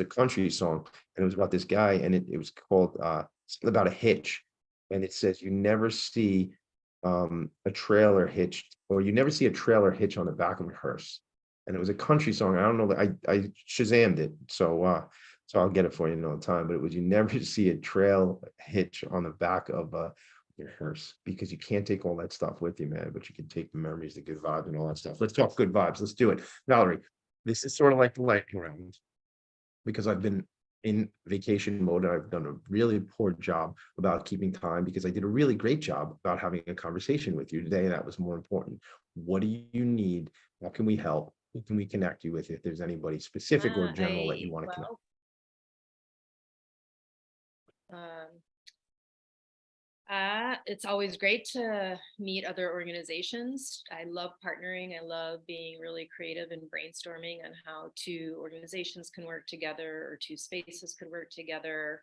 country song, and it was about this guy, and it was called something about a hitch. And it says, you never see a trailer hitched, or you never see a trailer hitch on the back of a hearse. And it was a country song. I don't know, I Shazammed it, so I'll get it for you another time. But it was, you never see a trail hitch on the back of your hearse, because you can't take all that stuff with you, man, but you can take the memories, the good vibes, and all that stuff. Let's talk good vibes. Let's do it. Valerie, this is sort of like the lightning round, because I've been in vacation mode. I've done a really poor job about keeping time, because I did a really great job about having a conversation with you today. That was more important. What do you need? How can we help? Who can we connect you with, if there's anybody specific or general that you want to connect? It's always great to meet other organizations. I love partnering. I love being really creative and brainstorming on how two organizations can work together, or two spaces could work together.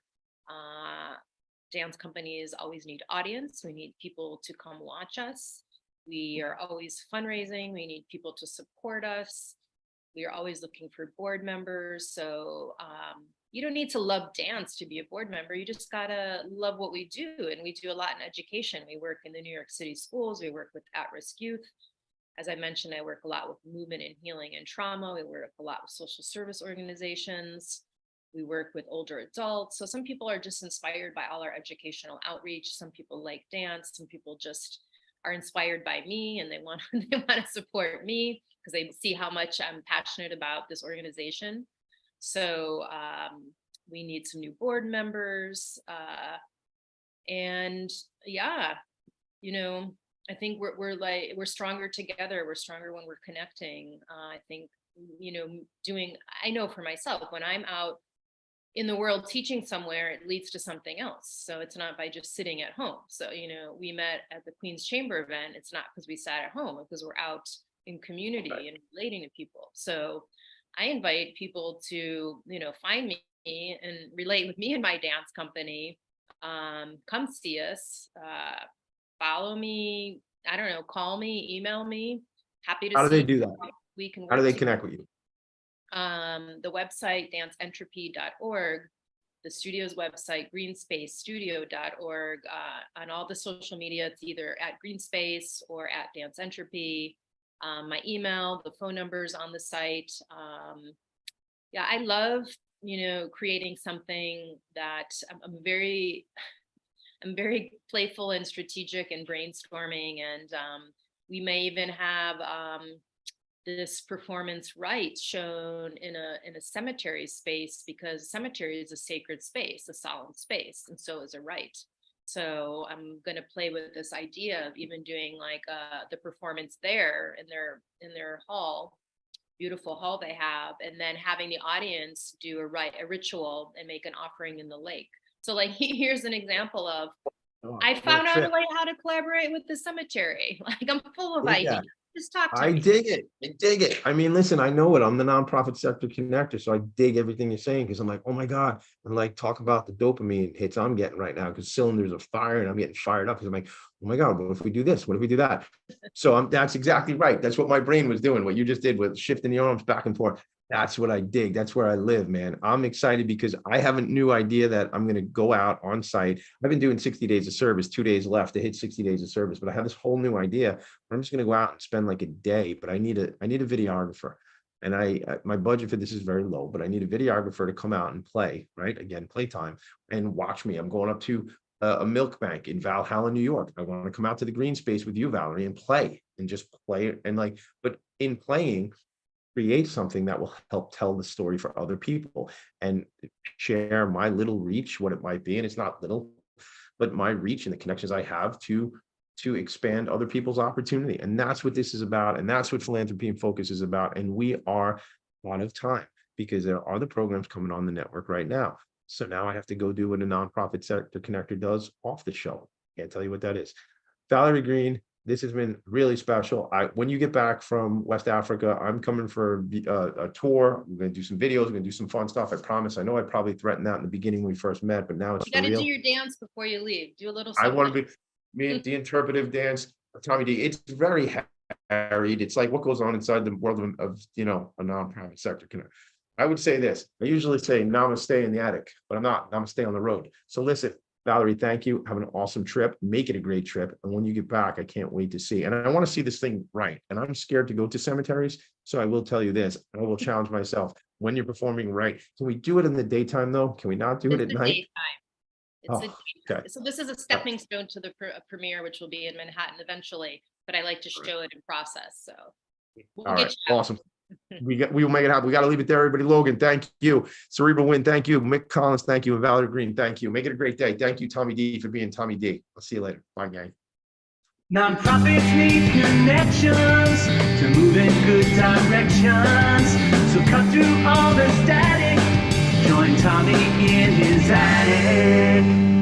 Dance companies always need audience. We need people to come watch us. We are always fundraising. We need people to support us. We are always looking for board members. So you don't need to love dance to be a board member. You just gotta love what we do. And we do a lot in education. We work in the New York City schools. We work with at-risk youth. As I mentioned, I work a lot with movement and healing and trauma. We work a lot with social service organizations. We work with older adults. So some people are just inspired by all our educational outreach. Some people like dance. Some people just are inspired by me and they want to support me because they see how much I'm passionate about this organization. So we need some new board members. And yeah, you know, I think we're stronger together. We're stronger when we're connecting. I think, you know, I know for myself, when I'm out in the world teaching somewhere, it leads to something else. So it's not by just sitting at home. So, you know, we met at the Queen's Chamber event. It's not because we sat at home, because we're out in community and relating to people. So I invite people to, you know, find me and relate with me and my dance company. Come see us, follow me. I don't know, call me, email me. Happy to see. How do they do that? We can. How do they connect with you? The website, danceentropy.org, the studio's website, greenspacestudio.org, on all the social media, it's either at Greenspace or at Dance Entropy. My email, the phone numbers on the site. Yeah, I love, you know, creating something that I'm very playful and strategic and brainstorming. And we may even have this performance rites shown in a cemetery space, because cemetery is a sacred space, a solemn space, and so is a rite. So I'm going to play with this idea of even doing like the performance there in their hall, beautiful hall they have, and then having the audience do a ritual and make an offering in the lake. So like here's an example of I found out a way how to collaborate with the cemetery. Like I'm full of ideas. Just talk to me. I dig it. I mean, listen, I know it. I'm the nonprofit sector connector, so I dig everything you're saying because I'm like, oh my God. And like, talk about the dopamine hits I'm getting right now because cylinders are firing. I'm getting fired up because I'm like, oh my God, what if we do this? What if we do that? So that's exactly right. That's what my brain was doing. What you just did with shifting the arms back and forth. That's what I dig. That's where I live, man. I'm excited because I have a new idea that I'm going to go out on site. I've been doing 60 days of service, 2 days left to hit 60 days of service, but I have this whole new idea. I'm just going to go out and spend like a day, but I need a videographer. And my budget for this is very low, but I need a videographer to come out and play, right? Again, playtime, and watch me. I'm going up to a milk bank in Valhalla, New York. I want to come out to the green space with you, Valerie, and play and just play. And like, but in playing, create something that will help tell the story for other people and share my little reach, what it might be. And it's not little, but my reach and the connections I have to expand other people's opportunity. And that's what this is about. And that's what Philanthropy and Phocus is about. And we are out of time because there are other programs coming on the network right now. So now I have to go do what a nonprofit sector connector does off the show. Can't tell you what that is. Valerie Green, this has been really special. When you get back from West Africa, I'm coming for a tour. We're going to do some videos. We're going to do some fun stuff. I promise. I know I probably threatened that in the beginning when we first met, but now it's you got to do your dance before you leave. Do a little. I want to be the interpretive dance, Tommy D. It's very harried. It's like what goes on inside the world of a nonprofit sector connect. I would say this. I usually say namaste in the attic, but I'm not. Namaste on the road. So listen. Valerie, thank you. Have an awesome trip. Make it a great trip. And when you get back, I can't wait to see. And I want to see this thing right. And I'm scared to go to cemeteries. So I will tell you this. I will challenge myself. When you're performing right, can we do it in the daytime though? Can we not do it at night? It's the daytime. Okay. So this is a stepping stone to the premiere, which will be in Manhattan eventually. But I like to show it in process. So we'll get you out. Awesome. We will make it happen. We got to leave it there, everybody. Logan, thank you. Cerebral Wind, thank you. Mick Collins, thank you. And Valerie Green, thank you. Make it a great day. Thank you, Tommy D, for being Tommy D. I'll see you later. Bye, gang. Nonprofits need connections to move in good directions. So cut through all the static. Join Tommy in his attic.